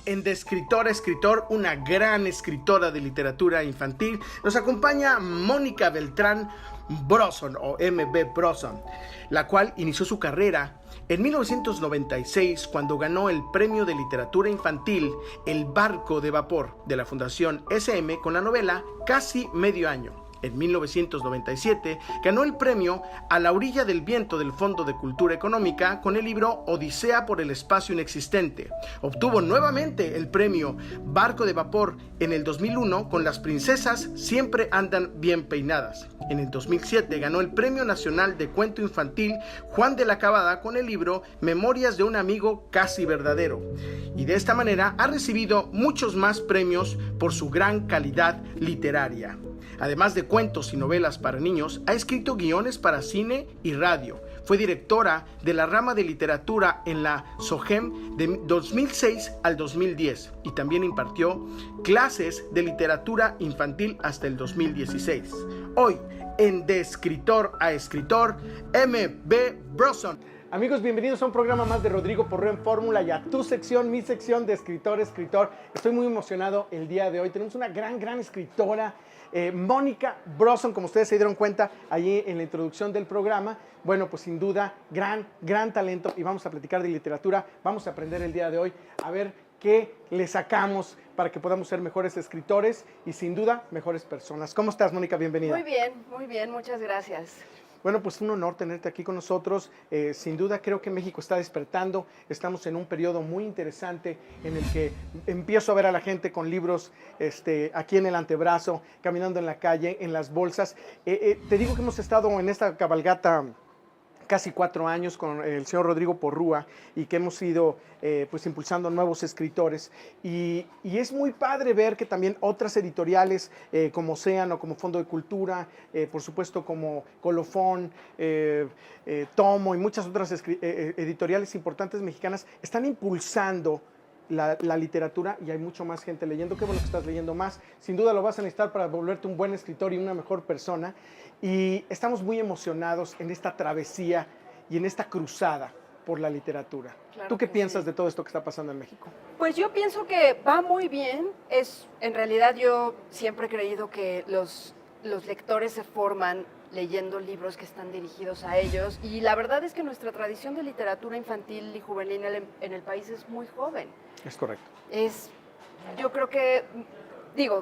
en De Escritor a Escritor, una gran escritora de literatura infantil. Nos acompaña Mónica Beltrán Bronson o M.B. Bronson, la cual inició su carrera en 1996 cuando ganó el Premio de Literatura Infantil El Barco de Vapor de la Fundación SM con la novela Casi Medio Año. En 1997 ganó el premio A la orilla del viento del Fondo de Cultura Económica con el libro Odisea por el espacio inexistente. Obtuvo nuevamente el premio Barco de Vapor en el 2001 con Las princesas siempre andan bien peinadas. En el 2007 ganó el Premio Nacional de Cuento Infantil Juan de la Cabada con el libro Memorias de un amigo casi verdadero. Y de esta manera ha recibido muchos más premios por su gran calidad literaria. Además de cuentos y novelas para niños, ha escrito guiones para cine y radio. Fue directora de la rama de literatura en la SOGEM de 2006 al 2010 y también impartió clases de literatura infantil hasta el 2016. Hoy, en De Escritor a Escritor, M.B. Bronson. Amigos, bienvenidos a un programa más de Rodrigo Porrúa en Fórmula y a tu sección, mi sección de Escritor a Escritor. Estoy muy emocionado el día de hoy. Tenemos una gran escritora, Mónica Bronson, como ustedes se dieron cuenta allí en la introducción del programa. Bueno, pues sin duda, gran talento, y vamos a platicar de literatura. Vamos a aprender el día de hoy a ver qué le sacamos para que podamos ser mejores escritores y sin duda mejores personas. ¿Cómo estás, Mónica? Bienvenida. Muy bien, muchas gracias. Bueno, pues un honor tenerte aquí con nosotros. Sin duda creo que México está despertando. Estamos en un periodo muy interesante en el que empiezo a ver a la gente con libros aquí en el antebrazo, caminando en la calle, en las bolsas. Te digo que hemos estado en esta cabalgata casi 4 años con el señor Rodrigo Porrúa y que hemos ido pues impulsando nuevos escritores y es muy padre ver que también otras editoriales como Océano, como Fondo de Cultura, por supuesto como Colofón, Tomo y muchas otras editoriales importantes mexicanas están impulsando la literatura y hay mucho más gente leyendo. Qué bueno que estás leyendo más. Sin duda lo vas a necesitar para volverte un buen escritor y una mejor persona. Y estamos muy emocionados en esta travesía y en esta cruzada por la literatura. Claro. ¿Tú qué piensas de todo esto que está pasando en México? Pues yo pienso que va muy bien. En realidad yo siempre he creído que los lectores se forman leyendo libros que están dirigidos a ellos. Y la verdad es que nuestra tradición de literatura infantil y juvenil en el país es muy joven. Es correcto. Yo creo que,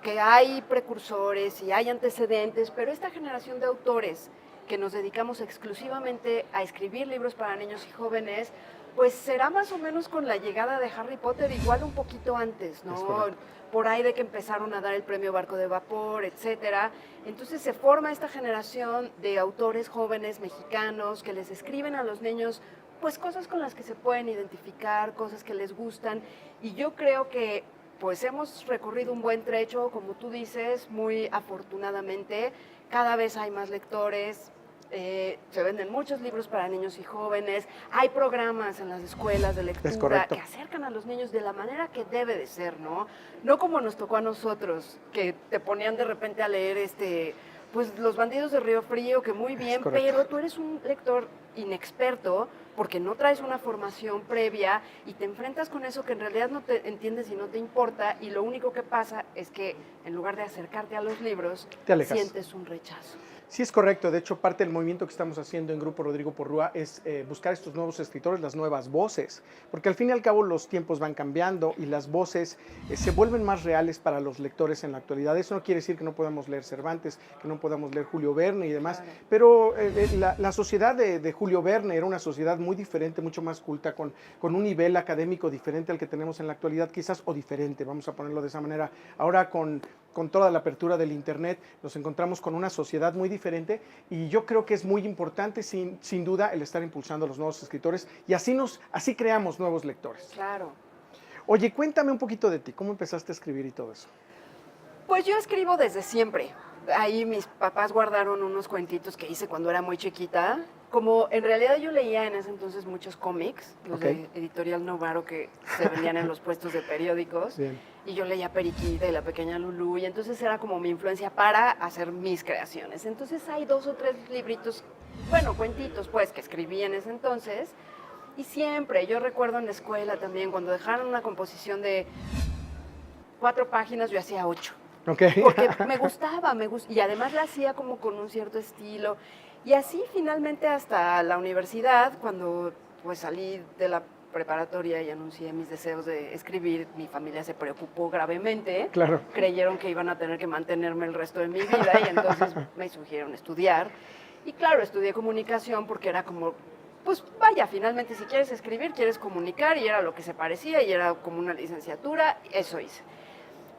que hay precursores y hay antecedentes, pero esta generación de autores que nos dedicamos exclusivamente a escribir libros para niños y jóvenes, pues será más o menos con la llegada de Harry Potter, igual un poquito antes, ¿no? Por ahí de que empezaron a dar el premio Barco de Vapor, etcétera. Entonces se forma esta generación de autores jóvenes mexicanos que les escriben a los niños pues cosas con las que se pueden identificar, cosas que les gustan, y yo creo que pues hemos recorrido un buen trecho, como tú dices, muy afortunadamente. Cada vez hay más lectores, se venden muchos libros para niños y jóvenes, hay programas en las escuelas de lectura que acercan a los niños de la manera que debe de ser, ¿no? No como nos tocó a nosotros, que te ponían de repente a leer pues Los bandidos de Río Frío, que muy bien, pero tú eres un lector inexperto porque no traes una formación previa y te enfrentas con eso que en realidad no te entiendes y no te importa, y lo único que pasa es que en lugar de acercarte a los libros, sientes un rechazo. Sí, es correcto. De hecho, parte del movimiento que estamos haciendo en Grupo Rodrigo Porrúa es buscar estos nuevos escritores, las nuevas voces, porque al fin y al cabo los tiempos van cambiando y las voces se vuelven más reales para los lectores en la actualidad. Eso no quiere decir que no podamos leer Cervantes, que no podamos leer Julio Verne y demás, claro. Pero la sociedad de Julio Verne era una sociedad muy diferente, mucho más culta, con un nivel académico diferente al que tenemos en la actualidad, quizás, o diferente, vamos a ponerlo de esa manera. Ahora con toda la apertura del internet nos encontramos con una sociedad muy diferente y yo creo que es muy importante sin duda el estar impulsando a los nuevos escritores y así creamos nuevos lectores. Claro. Oye, cuéntame un poquito de ti, ¿cómo empezaste a escribir y todo eso? Pues yo escribo desde siempre. Ahí mis papás guardaron unos cuentitos que hice cuando era muy chiquita. Como en realidad yo leía en ese entonces muchos cómics, los de Editorial Novaro que se vendían en los puestos de periódicos. Bien. Y yo leía Periquita y La Pequeña Lulú, y entonces era como mi influencia para hacer mis creaciones. Entonces hay 2 o 3 libritos, bueno, cuentitos pues, que escribí en ese entonces, Y siempre, yo recuerdo en la escuela también, cuando dejaron una composición de 4 páginas, yo hacía 8. Ok. Porque y además la hacía como con un cierto estilo. Y así finalmente hasta la universidad, cuando pues salí de la preparatoria y anuncié mis deseos de escribir, mi familia se preocupó gravemente. Claro. Creyeron que iban a tener que mantenerme el resto de mi vida y entonces me sugirieron estudiar. Y claro, estudié comunicación porque era como, pues vaya, finalmente si quieres escribir, quieres comunicar, y era lo que se parecía y era como una licenciatura, eso hice.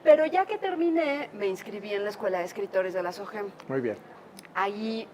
Pero ya que terminé, me inscribí en la Escuela de Escritores de la SOGEM. Muy bien. Ahí,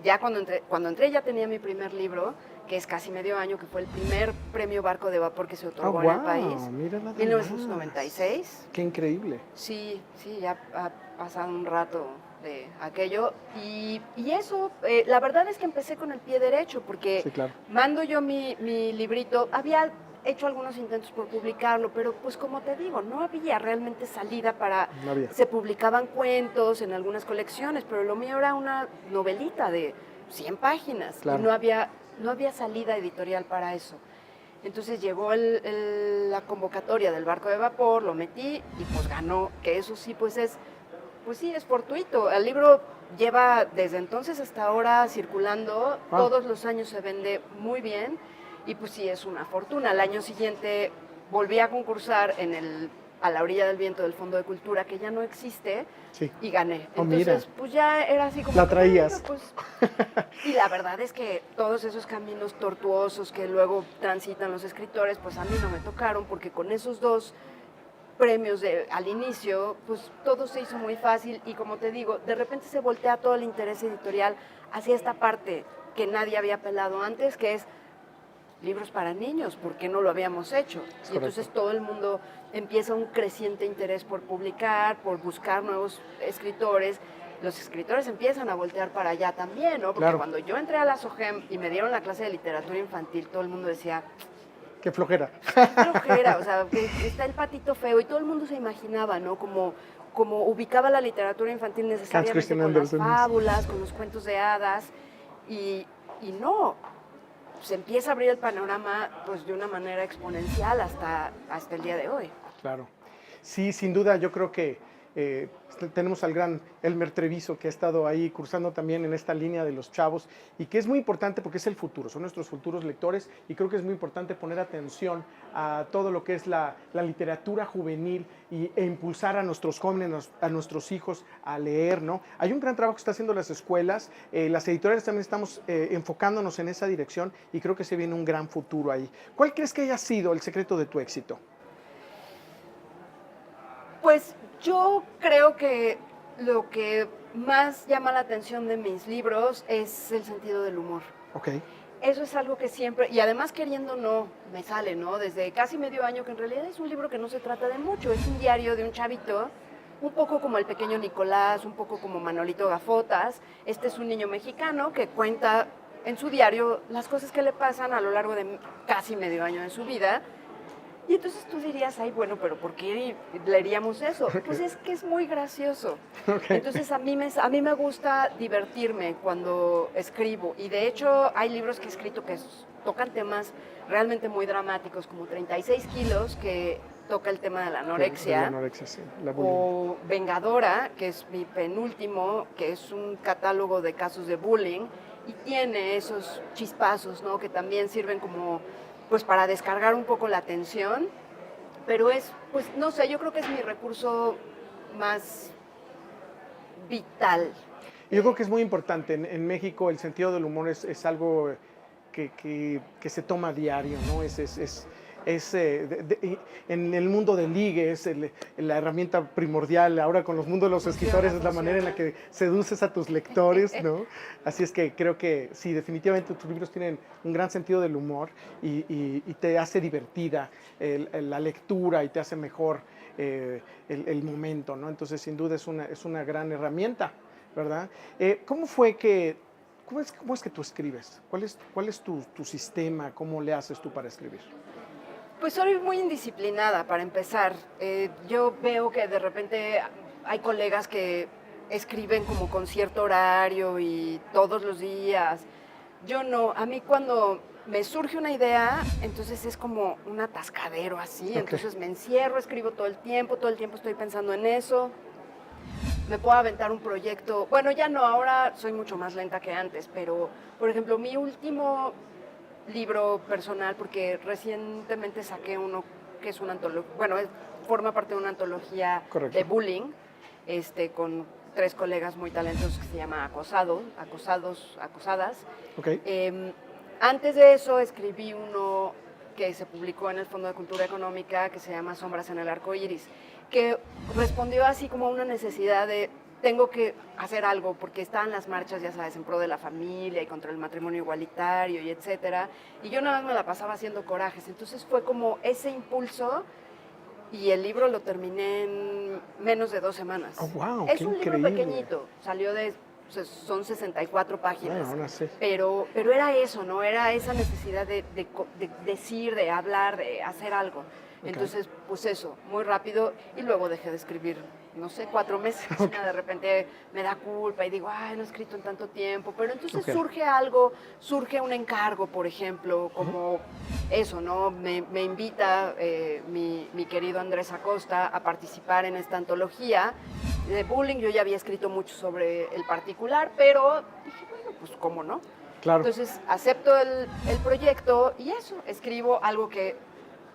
ya cuando entré ya tenía mi primer libro, que es casi medio año, que fue el primer premio Barco de Vapor que se otorgó en el país. Mira nada 1996. más. Qué increíble. Sí, ya ha pasado un rato de aquello. Y eso, la verdad es que empecé con el pie derecho, porque Sí, claro. mando yo mi librito, había hecho algunos intentos por publicarlo, pero pues como te digo, no había realmente salida para... No había. Se publicaban cuentos en algunas colecciones, pero lo mío era una novelita de 100 páginas. Claro. Y no había salida editorial para eso. Entonces llegó la convocatoria del Barco de Vapor, lo metí y pues ganó, que eso sí, pues sí, es fortuito. El libro lleva desde entonces hasta ahora circulando, todos los años se vende muy bien y pues sí, es una fortuna. Al año siguiente volví a concursar a la orilla del viento del Fondo de Cultura, que ya no existe, sí. Y gané. mira. Entonces, pues ya era así como... La traías. Pues, y la verdad es que todos esos caminos tortuosos que luego transitan los escritores, pues a mí no me tocaron, porque con esos 2 premios al inicio, pues todo se hizo muy fácil y como te digo, de repente se voltea todo el interés editorial hacia esta parte que nadie había pelado antes, que es libros para niños, ¿por qué no lo habíamos hecho? Y entonces todo el mundo empieza un creciente interés por publicar, por buscar nuevos escritores. Los escritores empiezan a voltear para allá también, ¿no? Porque claro. Cuando yo entré a la SOGEM y me dieron la clase de literatura infantil, todo el mundo decía... ¡Qué flojera! ¡Qué flojera! O sea, que está el patito feo y todo el mundo se imaginaba, ¿no? Como ubicaba la literatura infantil necesariamente con las fábulas, con los cuentos de hadas y no... Se empieza a abrir el panorama pues de una manera exponencial hasta el día de hoy. Claro. Sí, sin duda, yo creo que tenemos al gran Elmer Treviso, que ha estado ahí cursando también en esta línea de los chavos y que es muy importante porque es el futuro, son nuestros futuros lectores y creo que es muy importante poner atención a todo lo que es la literatura juvenil e impulsar a nuestros jóvenes, a nuestros hijos a leer, ¿no? Hay un gran trabajo que están haciendo las escuelas, las editoriales también estamos enfocándonos en esa dirección y creo que se viene un gran futuro ahí. ¿Cuál crees que haya sido el secreto de tu éxito? Pues yo creo que lo que más llama la atención de mis libros es el sentido del humor. Ok. Eso es algo que siempre, y además queriendo no, me sale, ¿no? Desde casi medio año, que en realidad es un libro que no se trata de mucho, es un diario de un chavito, un poco como el pequeño Nicolás, un poco como Manolito Gafotas. Este es un niño mexicano que cuenta en su diario las cosas que le pasan a lo largo de casi medio año de su vida. Y entonces tú dirías, ay, bueno, pero ¿por qué leeríamos eso? Pues es que es muy gracioso. Okay. Entonces a mí me gusta divertirme cuando escribo. Y de hecho hay libros que he escrito que tocan temas realmente muy dramáticos, como 36 kilos, que toca el tema de la anorexia. La anorexia, sí. O Vengadora, que es mi penúltimo, que es un catálogo de casos de bullying. Y tiene esos chispazos, ¿no? Que también sirven como... pues para descargar un poco la tensión, pero pues no sé, yo creo que es mi recurso más vital. Yo creo que es muy importante, en México el sentido del humor es algo que se toma a diario, ¿no? En el mundo del ligue es la herramienta primordial. Ahora con los mundos de los escritores es la manera en la que seduces a tus lectores, ¿no? Así es que creo que sí, definitivamente tus libros tienen un gran sentido del humor y te hace divertida la lectura y te hace mejor el momento, ¿no? Entonces sin duda es una gran herramienta, ¿verdad? ¿Cómo es que tú escribes? ¿Cuál es tu sistema? ¿Cómo le haces tú para escribir? Pues soy muy indisciplinada, para empezar. Yo veo que de repente hay colegas que escriben como con cierto horario y todos los días. Yo no. A mí cuando me surge una idea, entonces es como un atascadero así, entonces me encierro, escribo todo el tiempo estoy pensando en eso. Me puedo aventar un proyecto, bueno, ya no, ahora soy mucho más lenta que antes, pero, por ejemplo, mi último libro personal, porque recientemente saqué uno que es una antología, bueno, forma parte de una antología de bullying, con 3 colegas muy talentosos que se llama Acosadas. Okay. Antes de eso escribí uno que se publicó en el Fondo de Cultura Económica que se llama Sombras en el Arco Iris, que respondió así como a una necesidad de tengo que hacer algo porque estaban las marchas, ya sabes, en pro de la familia y contra el matrimonio igualitario y etcétera, y yo nada más me la pasaba haciendo corajes, entonces fue como ese impulso y el libro lo terminé en menos de 2 semanas. Oh, wow, es qué un increíble. libro pequeñito, salió de, son 64 páginas, ahora sí. pero era eso, ¿no? Era esa necesidad de decir, de hablar, de hacer algo. Okay. Entonces, pues eso, muy rápido, y luego dejé de escribir, no sé, 4 meses, okay. De repente me da culpa y digo, ay, no he escrito en tanto tiempo, pero entonces surge algo, surge un encargo, por ejemplo, como eso, ¿no? Me invita mi querido Andrés Acosta a participar en esta antología de bullying. Yo ya había escrito mucho sobre el particular, pero dije, bueno, pues cómo no. Claro. Entonces acepto el proyecto y eso, escribo algo que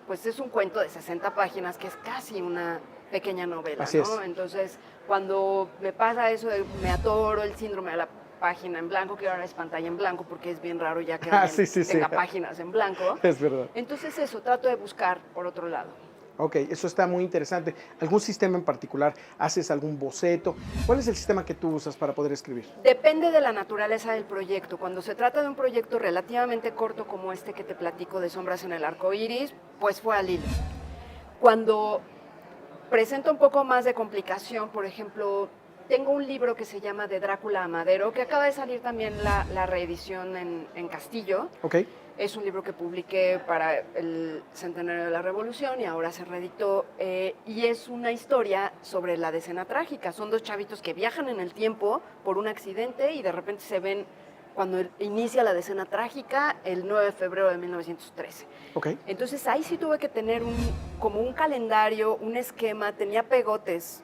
pues es un cuento de 60 páginas, que es casi una pequeña novela, Así ¿no? es. Entonces, cuando me pasa eso, me atoro el síndrome de la página en blanco, que ahora es pantalla en blanco, porque es bien raro ya que tenga páginas en blanco. Es verdad. Entonces eso, trato de buscar por otro lado. Ok, eso está muy interesante. ¿Algún sistema en particular? ¿Haces algún boceto? ¿Cuál es el sistema que tú usas para poder escribir? Depende de la naturaleza del proyecto. Cuando se trata de un proyecto relativamente corto como este que te platico de Sombras en el Arco Iris, pues fue al hilo. Cuando presenta un poco más de complicación, por ejemplo, tengo un libro que se llama De Drácula a Madero, que acaba de salir también la reedición en Castillo. Ok. Es un libro que publiqué para el centenario de la Revolución y ahora se reeditó, y es una historia sobre la decena trágica. Son 2 chavitos que viajan en el tiempo por un accidente y de repente se ven cuando inicia la decena trágica el 9 de febrero de 1913. Okay. Entonces ahí sí tuve que tener como un calendario, un esquema, tenía pegotes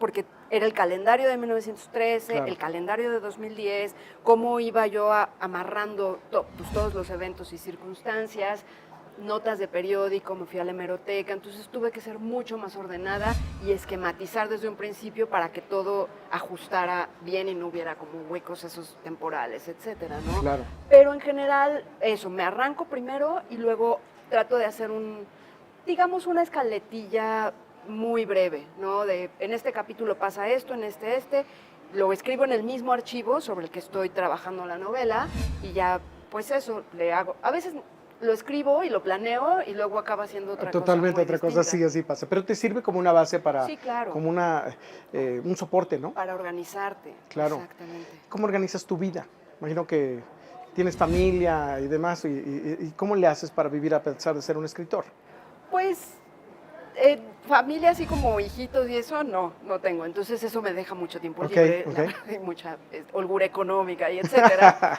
porque era el calendario de 1913, claro. El calendario de 2010, cómo iba yo amarrando pues, todos los eventos y circunstancias, notas de periódico, me fui a la hemeroteca, entonces tuve que ser mucho más ordenada y esquematizar desde un principio para que todo ajustara bien y no hubiera como huecos esos temporales, etcétera, ¿no? Claro. Pero en general, eso, me arranco primero y luego trato de hacer digamos, una escaletilla muy breve, ¿no? En este capítulo pasa esto, en este, lo escribo en el mismo archivo sobre el que estoy trabajando la novela y ya, pues eso, le hago. A veces lo escribo y lo planeo y luego acaba siendo otra cosa. Totalmente otra cosa, sí, así pasa. Pero te sirve como una base para, sí, claro. Como un soporte, ¿no? Para organizarte. Claro. Exactamente. ¿Cómo organizas tu vida? Imagino que tienes familia y demás, y ¿cómo le haces para vivir a pesar de ser un escritor? Pues familia así como hijitos y eso no tengo, entonces eso me deja mucho tiempo libre, y mucha holgura económica y etcétera.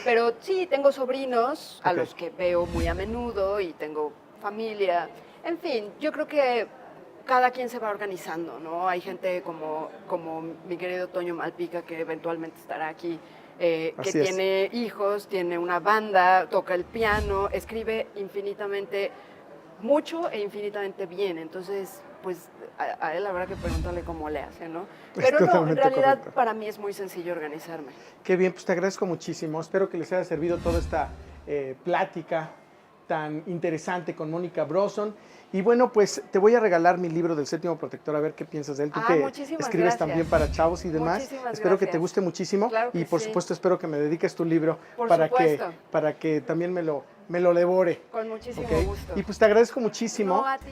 Pero sí, tengo sobrinos a los que veo muy a menudo y tengo familia. En fin, yo creo que cada quien se va organizando, ¿no? Hay gente como mi querido Toño Malpica, que eventualmente estará aquí, que tiene hijos, tiene una banda, toca el piano, escribe infinitamente mucho e infinitamente bien, entonces pues a él habrá que preguntarle cómo le hace, ¿no? Pero no, en realidad para mí es muy sencillo organizarme. Qué bien, pues te agradezco muchísimo, espero que les haya servido toda esta plática tan interesante con Mónica Brosson. Y bueno, pues te voy a regalar mi libro del Séptimo Protector, a ver qué piensas de él. Tú que escribes gracias. También para chavos y demás. Espero que te guste muchísimo. Claro que y por supuesto espero que me dediques tu libro para que también me lo devore. Con muchísimo gusto. Y pues te agradezco muchísimo. No, a ti.